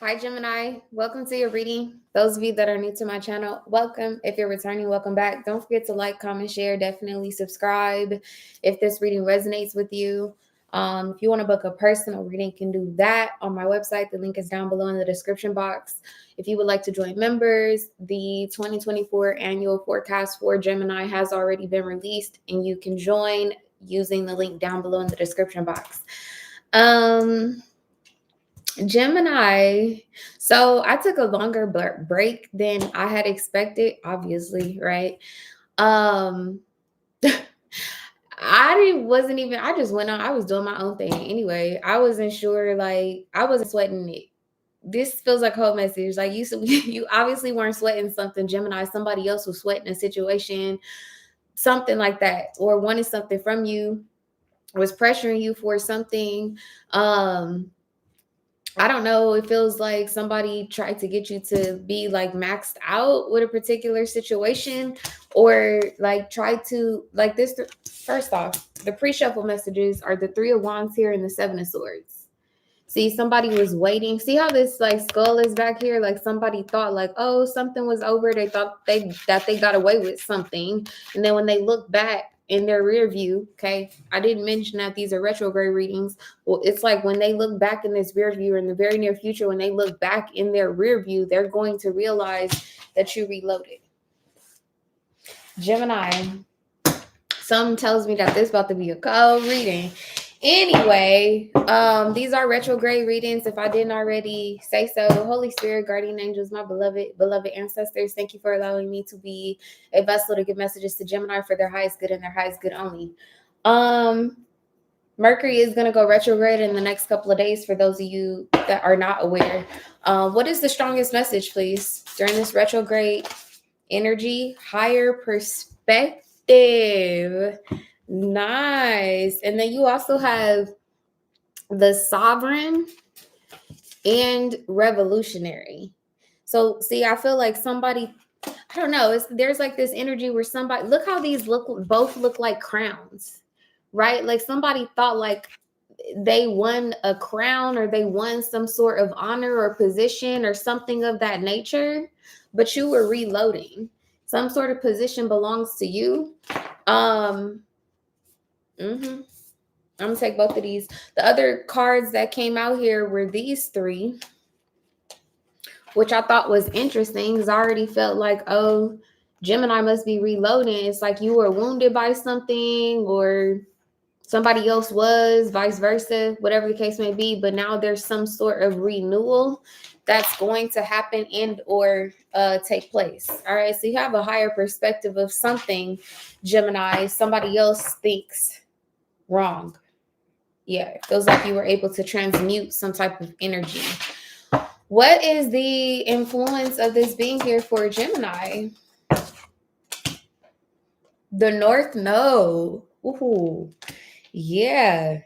Hi, Gemini. Welcome to your reading. Those of you that are new to my channel, welcome. If you're returning, welcome back. Don't forget to like, comment, share. Definitely subscribe if this reading resonates with you. If you want to book a personal reading, you can do that on my website. The link is down below in the description box. If you would like to join members, the 2024 annual forecast for Gemini has already been released, and you can join using the link down below in the description box. Gemini. So I took a longer break than I had expected, obviously, right? I just went on, I was doing my own thing anyway. I wasn't sure, like, I wasn't sweating it. This feels like a whole message. Like you obviously weren't sweating something, Gemini. Somebody else was sweating a situation, something like that, or wanted something from you, was pressuring you for something. I don't know. It feels like somebody tried to get you to be like maxed out with a particular situation, or like try to like this. First off, the pre-shuffle messages are the Three of Wands here and the Seven of Swords. See, somebody was waiting. See how this like skull is back here? Like somebody thought like, oh, something was over. They thought that they got away with something. And then when they look back in their rear view, okay, I didn't mention that these are retrograde readings. Well, it's like when they look back in this rear view in the very near future, when they look back in their rear view, they're going to realize that you reloaded. Gemini, something tells me that this is about to be a cold reading. Anyway, these are retrograde readings. If I didn't already say so, Holy Spirit, guardian angels, my beloved ancestors, thank you for allowing me to be a vessel to give messages to Gemini for their highest good and their highest good only. Mercury is going to go retrograde in the next couple of days for those of you that are not aware. What is the strongest message, please, during this retrograde energy? Higher perspective. Nice. And then you also have the Sovereign and Revolutionary. So see, I feel like somebody, I don't know, there's like this energy where somebody, look how these both look like crowns, right? Like somebody thought like they won a crown or they won some sort of honor or position or something of that nature, but you were reloading. Some sort of position belongs to you. I'm gonna take both of these. The other cards that came out here were these three, which I thought was interesting because I already felt like, oh, Gemini must be reloading. It's like you were wounded by something or somebody else was, vice versa, whatever the case may be. But now there's some sort of renewal that's going to happen and or take place. All right. So you have a higher perspective of something, Gemini. Somebody else thinks wrong. Yeah, it feels like you were able to transmute some type of energy. What is the influence of this being here for Gemini? The North Node. Ooh, yeah.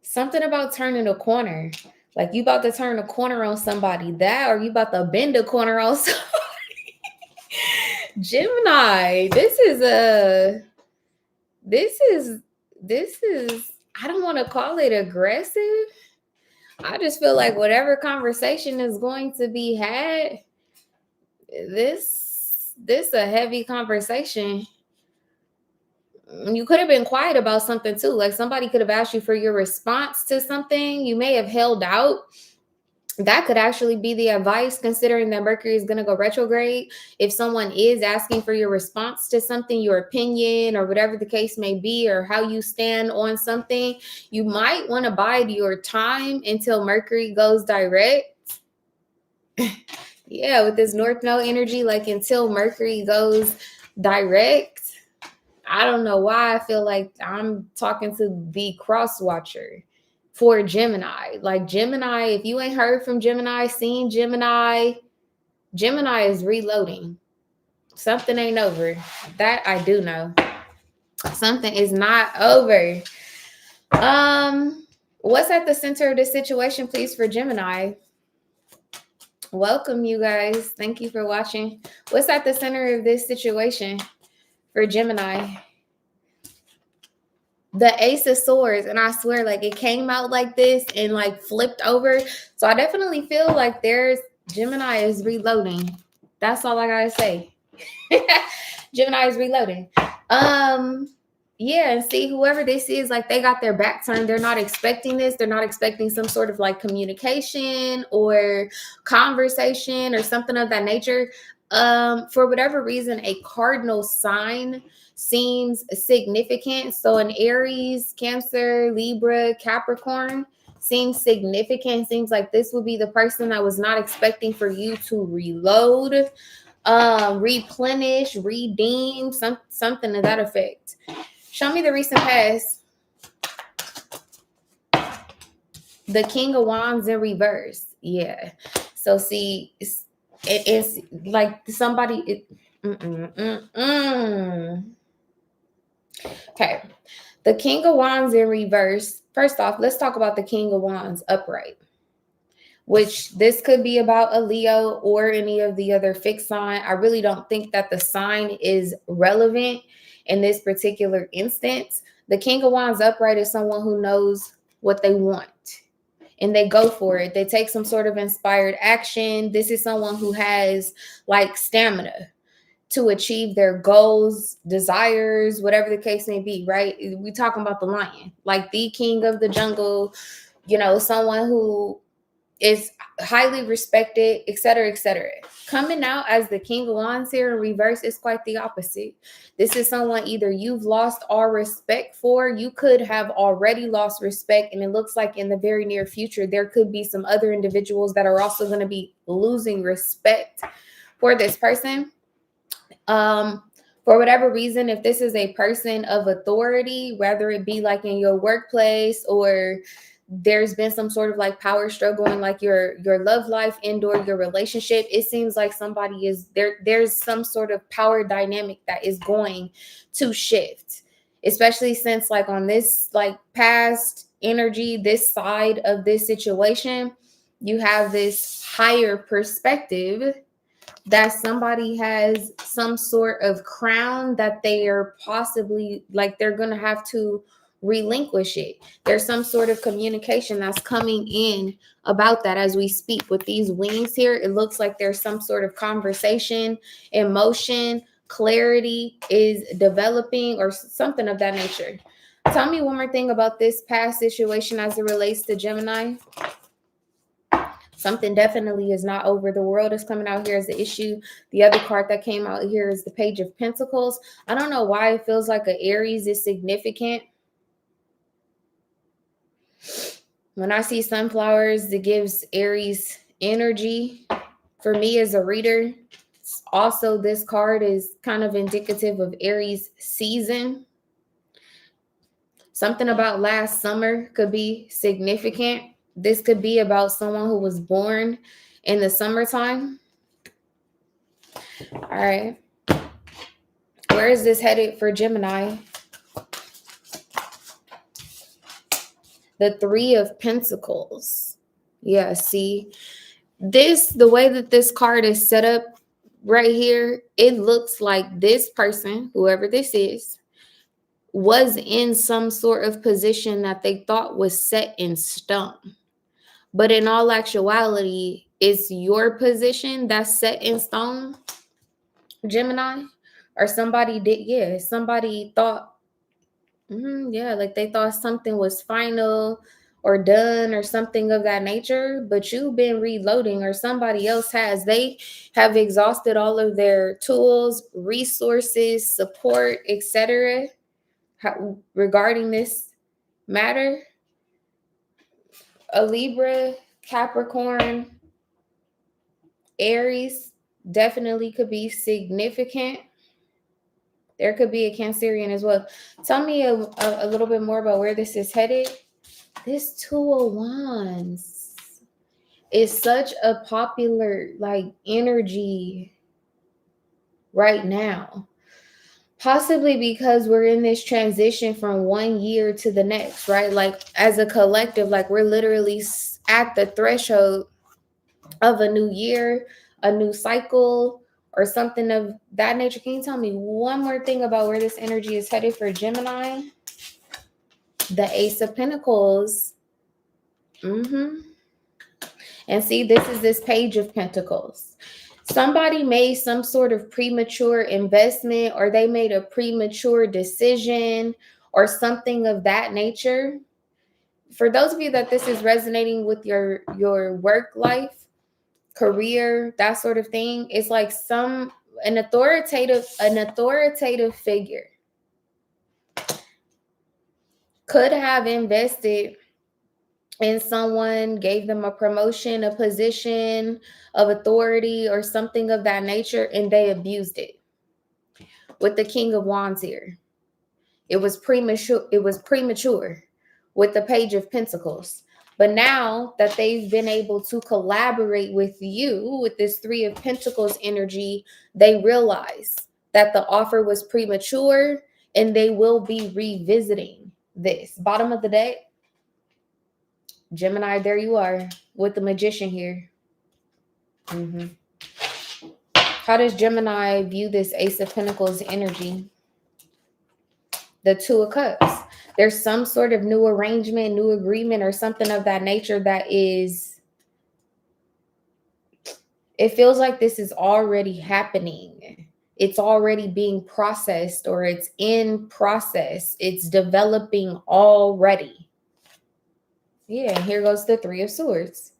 Something about turning a corner. Like you about to turn a corner on somebody. That or you about to bend a corner on somebody. Gemini, this is I don't want to call it aggressive. I just feel like whatever conversation is going to be had, this a heavy conversation. You could have been quiet about something too. Like somebody could have asked you for your response to something. You may have held out. That could actually be the advice, considering that Mercury is going to go retrograde. If someone is asking for your response to something, your opinion or whatever the case may be, or how you stand on something, you might want to bide your time until Mercury goes direct. Yeah, with this North Node energy, like until Mercury goes direct. I don't know why I feel like I'm talking to the cross watcher for Gemini. Like Gemini, if you ain't heard from Gemini, seen Gemini, Gemini is reloading. Something ain't over. That I do know. Something is not over. What's at the center of this situation, please, for Gemini? Welcome, you guys. Thank you for watching. What's at the center of this situation for Gemini? the Ace of Swords, and I swear, like, it came out like this and like flipped over. So I definitely feel like Gemini is reloading. That's all I gotta say. Gemini is reloading. Yeah, and see, whoever this is, like, they got their back turned. They're not expecting this. They're not expecting some sort of like communication or conversation or something of that nature. For whatever reason, a cardinal sign seems significant. So an Aries, Cancer, Libra, Capricorn seems significant. Seems like this would be the person I was not expecting for you to reload, replenish, redeem, something to that effect. Show me the recent past. The King of Wands in reverse. Yeah. So see, it's like somebody. Okay. The King of Wands in reverse. First off, let's talk about the King of Wands upright, which this could be about a Leo or any of the other fixed sign. I really don't think that the sign is relevant in this particular instance. The King of Wands upright is someone who knows what they want and they go for it. They take some sort of inspired action. This is someone who has like stamina to achieve their goals, desires, whatever the case may be, right? We talking about the lion, like the king of the jungle, someone who is highly respected, etc., etc. Coming out as the King of Wands here in reverse is quite the opposite. This is someone either you've lost all respect for, you could have already lost respect, and it looks like in the very near future, there could be some other individuals that are also going to be losing respect for this person. For whatever reason, if this is a person of authority, whether it be like in your workplace or there's been some sort of like power struggle in like your love life and or your relationship, it seems like somebody is there's some sort of power dynamic that is going to shift, especially since like on this like past energy, this side of this situation, you have this higher perspective that somebody has some sort of crown that they are possibly like they're going to have to relinquish it. There's some sort of communication that's coming in about that as we speak. With these wings here, it looks like there's some sort of conversation, emotion, clarity is developing or something of that nature. Tell me one more thing about this past situation as it relates to Gemini. Something definitely is not over. The world is coming out here as the issue. The other card that came out here is the Page of Pentacles. I don't know why it feels like an Aries is significant. When I see sunflowers, it gives Aries energy. For me as a reader, also this card is kind of indicative of Aries season. Something about last summer could be significant. This could be about someone who was born in the summertime. All right. Where is this headed for Gemini? The Three of Pentacles. Yeah, see, the way that this card is set up right here, it looks like this person, whoever this is, was in some sort of position that they thought was set in stone. But in all actuality, it's your position that's set in stone, Gemini. Or somebody thought, like they thought something was final or done or something of that nature, but you've been reloading, or somebody else has. They have exhausted all of their tools, resources, support, etc. regarding this matter. A Libra, Capricorn, Aries definitely could be significant. There could be a Cancerian as well. Tell me a little bit more about where this is headed. This Two of Wands is such a popular like energy right now. Possibly because we're in this transition from one year to the next, right? Like as a collective, like we're literally at the threshold of a new year, a new cycle, or something of that nature. Can you tell me one more thing about where this energy is headed for Gemini? the Ace of Pentacles. And see, this is this Page of Pentacles. Somebody made some sort of premature investment, or they made a premature decision or something of that nature. For those of you that this is resonating with your work life, career, that sort of thing, it's like an authoritative figure could have invested in someone, gave them a promotion, a position of authority or something of that nature, and they abused it. With the King of Wands here, it was premature with the Page of Pentacles. But now that they've been able to collaborate with you with this Three of Pentacles energy, they realize that the offer was premature and they will be revisiting this. Bottom of the deck, Gemini, there you are with the Magician here. How does Gemini view this Ace of Pentacles energy? The Two of Cups. There's some sort of new arrangement, new agreement, or something of that nature that is, it feels like this is already happening. It's already being processed, or it's in process. It's developing already. Yeah, here goes the Three of Swords.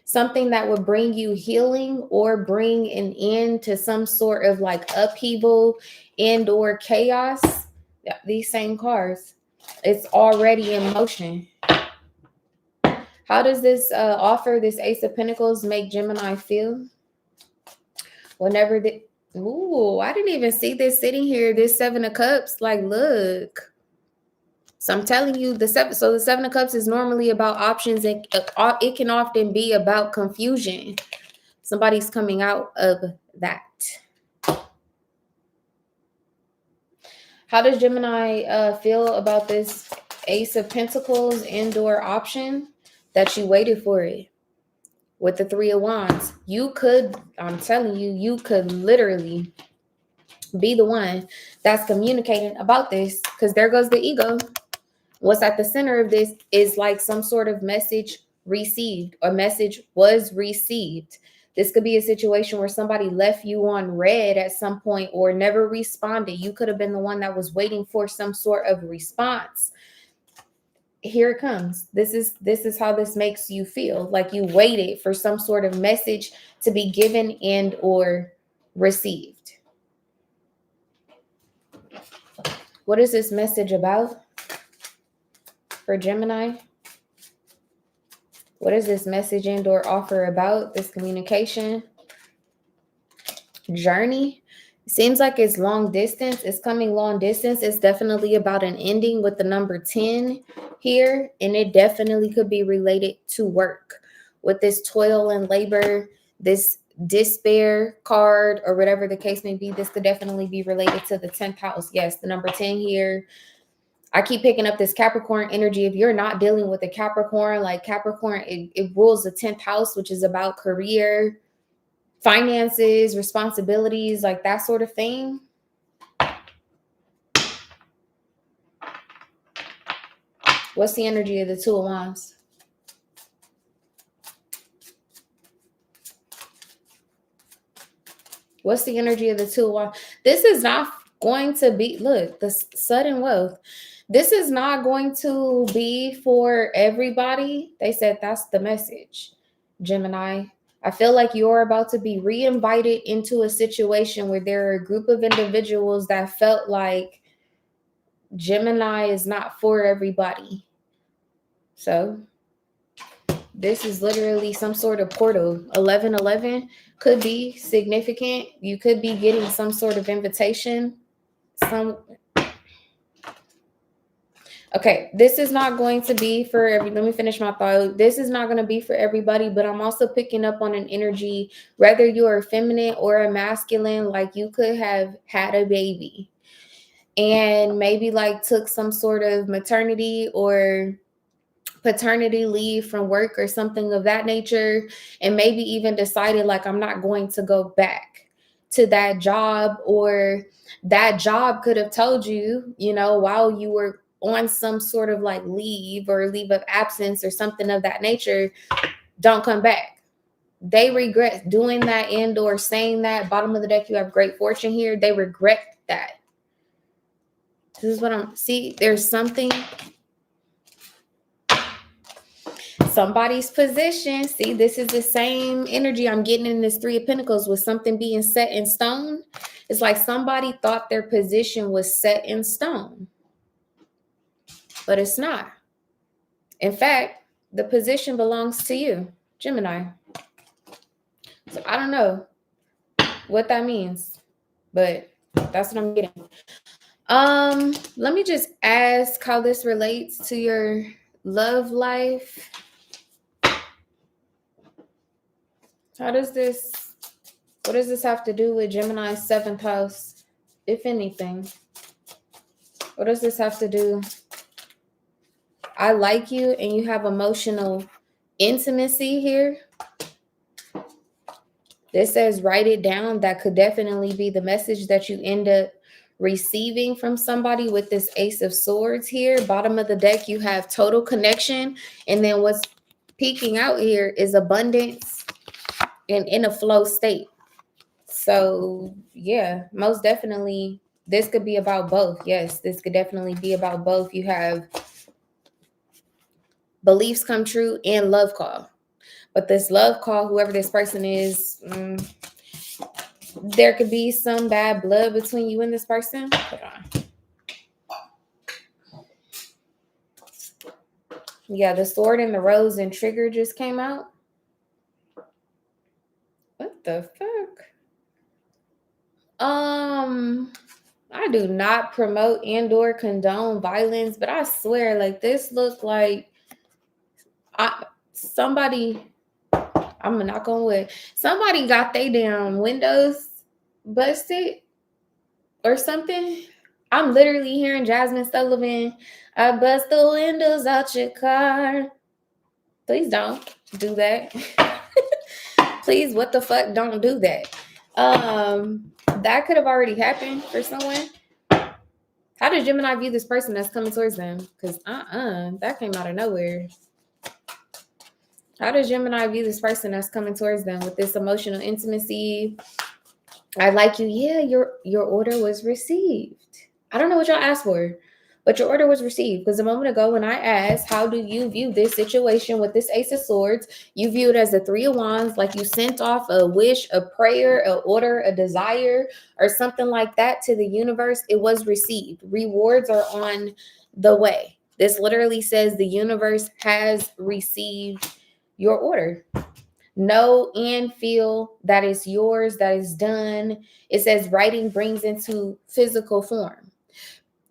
Something that would bring you healing or bring an end to some sort of like upheaval and or chaos. These same cards. It's already in motion. How does this offer, this Ace of Pentacles, make Gemini feel? Whenever the... Ooh, I didn't even see this sitting here. This Seven of Cups. Like, look. So I'm telling you, the Seven of Cups is normally about options, and it can often be about confusion. Somebody's coming out of that. How does Gemini feel about this Ace of Pentacles and/or option that you waited for it? With the Three of Wands, you could, I'm telling you, you could literally be the one that's communicating about this, because there goes the ego. What's at the center of this is like some sort of message received, or message was received. This could be a situation where somebody left you on red at some point or never responded. You could have been the one that was waiting for some sort of response. Here it comes. This is how this makes you feel. Like you waited for some sort of message to be given and or received. What is this message about for Gemini? What is this message and or offer about? This communication journey seems like it's long distance. It's coming long distance. It's definitely about an ending with the number 10 here, and it definitely could be related to work with this toil and labor, this despair card, or whatever the case may be. This could definitely be related to the 10th house. Yes, the number 10 here. I keep picking up this Capricorn energy. If you're not dealing with a Capricorn, like Capricorn, it rules the 10th house, which is about career, finances, responsibilities, like that sort of thing. What's the energy of the Two of Wands? What's the energy of the Two of Wands? This is not going to be, look, the sudden wealth. This is not going to be for everybody. They said that's the message, Gemini. I feel like you're about to be re-invited into a situation where there are a group of individuals that felt like Gemini is not for everybody. So this is literally some sort of portal. 1111 could be significant. You could be getting some sort of invitation. Okay, this is not going to be for let me finish my thought. This is not going to be for everybody, but I'm also picking up on an energy, whether you're a feminine or a masculine, like you could have had a baby and maybe like took some sort of maternity or paternity leave from work or something of that nature, and maybe even decided like, I'm not going to go back to that job, or that job could have told you, you know, while you were on some sort of like leave or leave of absence or something of that nature, don't come back. They regret doing that and or saying that. Bottom of the deck, you have great fortune here. They regret that. This is what I'm, see, there's something, somebody's position. See, this is the same energy I'm getting in this Three of Pentacles with something being set in stone. It's like somebody thought their position was set in stone, but it's not. In fact, the position belongs to you, Gemini. So I don't know what that means, but that's what I'm getting. Let me just ask how this relates to your love life. What does this have to do with Gemini's 7th house, if anything? What does this have to do? I like you and you have emotional intimacy here. This says write it down. That could definitely be the message that you end up receiving from somebody with this Ace of Swords here. Bottom of the deck, you have total connection. And then what's peeking out here is abundance and in a flow state. So yeah, most definitely this could be about both. Yes, this could definitely be about both. You have beliefs come true and love call. But this love call, whoever this person is, there could be some bad blood between you and this person. Hold on. Yeah, the sword and the rose and trigger just came out. What the fuck? I do not promote and or condone violence, but I swear, like, this looked like somebody, I'm gonna knock on wood, somebody got they damn windows busted or something. I'm literally hearing Jasmine Sullivan, I bust the windows out your car. Please don't do that. Please, what the fuck, don't do that. That could have already happened for someone. How does Gemini view this person that's coming towards them? Because that came out of nowhere. How does Gemini view this person that's coming towards them with this emotional intimacy? I like you. Yeah, your order was received. I don't know what y'all asked for, but your order was received. Because a moment ago when I asked, how do you view this situation with this Ace of Swords? You view it as the Three of Wands, like you sent off a wish, a prayer, an order, a desire, or something like that to the universe. It was received. Rewards are on the way. This literally says the universe has received your order. Know and feel that it's yours, that is done. It says writing brings into physical form.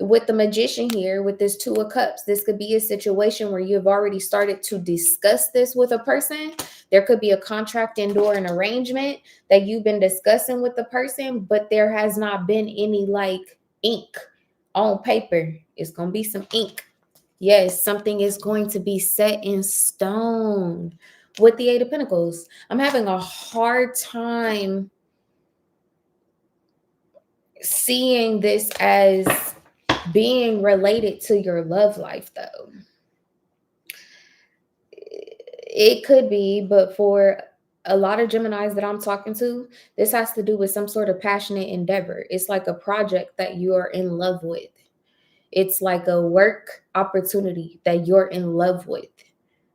With the Magician here, with this Two of Cups, this could be a situation where you've already started to discuss this with a person. There could be a contract and or an arrangement that you've been discussing with the person, but there has not been any like ink on paper. It's going to be some ink. Yes, something is going to be set in stone. With the Eight of Pentacles, I'm having a hard time seeing this as being related to your love life, though. It could be, but for a lot of Geminis that I'm talking to, this has to do with some sort of passionate endeavor. It's like a project that you are in love with. It's like a work opportunity that you're in love with.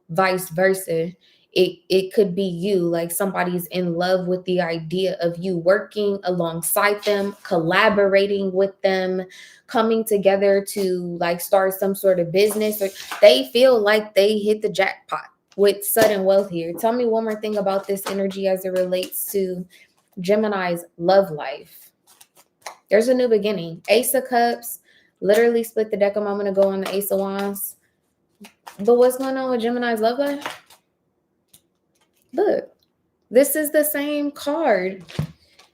Vice versa. It could be you, like somebody's in love with the idea of you working alongside them, collaborating with them, coming together to like start some sort of business, or they feel like they hit the jackpot with sudden wealth here. Tell me one more thing about this energy as it relates to Gemini's love life. There's a new beginning. Ace of Cups, literally split the deck a moment ago on the Ace of Wands. But what's going on with Gemini's love life? Look, this is the same card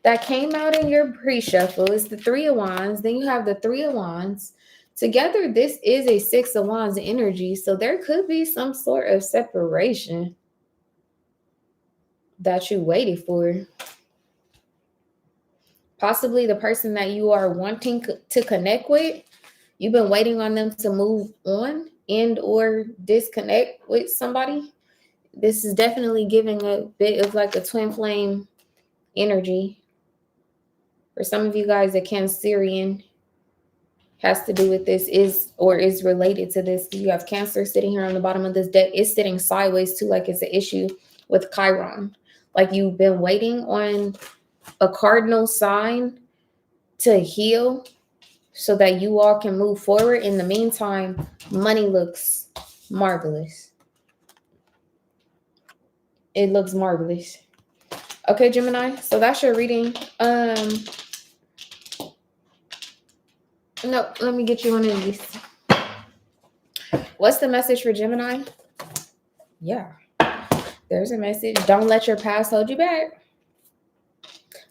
that came out in your pre-shuffle. It's the Three of Wands. Then you have the Three of Wands. Together, this is a Six of Wands energy. So there could be some sort of separation that you waited for. Possibly the person that you are wanting to connect with You've been waiting on them to move on and or disconnect with somebody. This is definitely giving a bit of like a twin flame energy. For some of you guys, a Cancerian has to do with this, is related to this. You have Cancer sitting here on the bottom of this deck. It's sitting sideways too, like it's an issue with Chiron. Like you've been waiting on a cardinal sign to heal so that you all can move forward. In the meantime, money looks marvelous. It looks marvelous. Okay, Gemini, so that's your reading. No, let me get you one of these. What's the message for Gemini? Yeah, there's a message. Don't let your past hold you back.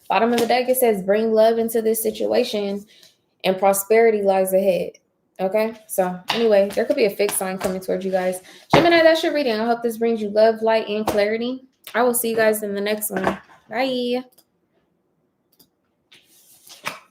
Bottom of the deck, it says bring love into this situation and prosperity lies ahead. Okay, so anyway, there could be a fixed sign coming towards you guys. Gemini, that's your reading. I hope this brings you love, light, and clarity. I will see you guys in the next one. Bye.